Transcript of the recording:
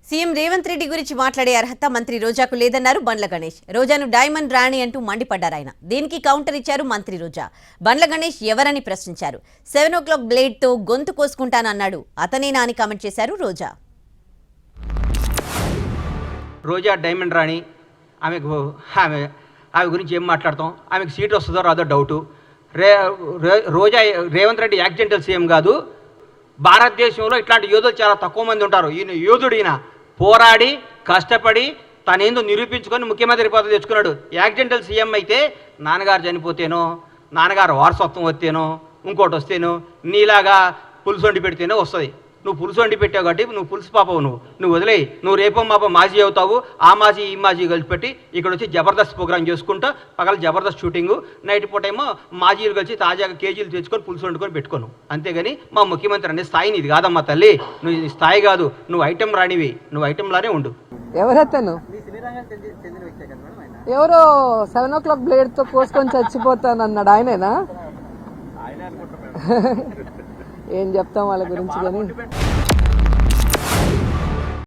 CM Revanth Reddy గురించి మాట్లాడే అర్హత మంత్రి రోజాకు లేదన్నారు బండ్ల గణేష్. రోజాను డైమండ్ రాణి అంటూ మండిపడ్డారు ఆయన. దీనికి కౌంటర్ ఇచ్చారు మంత్రి రోజా. బండ్ల గణేష్ ఎవరని ప్రశ్నించారు. 7 o'clock బ్లేడ్ తో గొంతు కోసుకుంటానన్నాడు. అతనేనా అని కామెంట్ చేశారు రోజా. రోజా డైమండ్ రాణి, ఆమె గురించి ఏం మాట్లాడతాం? ఆమెకు సీట్ వస్తుందో రాదో డౌటు. రోజా రేవంత్ రెడ్డి యాక్సిడెంటల్ సీఎం కాదు. భారతదేశంలో ఇట్లాంటి యోధులు చాలా తక్కువ మంది ఉంటారు. ఈయన పోరాడి కష్టపడి తనేందో నిరూపించుకొని ముఖ్యమంత్రి పదవి తెచ్చుకున్నాడు. యాక్సిడెంటల్ సీఎం అయితే నాన్నగారు చనిపోతేనో, నాన్నగారు వారసత్వం వస్తేనో, ఇంకోటి వస్తేనో, నీలాగా పులుసు వండి పెడితేనో వస్తుంది. నువ్వు పులుసు వండి పెట్టావు కాబట్టి నువ్వు పులుసు పాపవు. నువ్వు వదిలేయి. నువ్వు రేపో మాపో మాజీ అవుతావు. ఆ మాజీ ఈ మాజీ కలిసి పెట్టి ఇక్కడ వచ్చి జబర్దస్త్ ప్రోగ్రామ్ చేసుకుంటా పగల జబర్దస్త్ షూటింగు, నైట్ పూట ఏమో మాజీలు కలిసి తాజాగా కేజీలు తెచ్చుకొని పులుసు వండుకొని పెట్టుకోను. అంతేగాని మా ముఖ్యమంత్రి అనే స్థాయి నీది కాదమ్మా తల్లి. నువ్వు ఈ స్థాయి కాదు. నువ్వు ఐటెం రానివి. నువ్వు ఐటెంలానే ఉండు. ఎవరెత్తను ఎవరో 7 o'clock బ్లేడ్ తో కోసుకొని చచ్చిపోతానన్నాడు ఆయనేనా? ఏం చెప్తాం వాళ్ళ గురించి కానీ.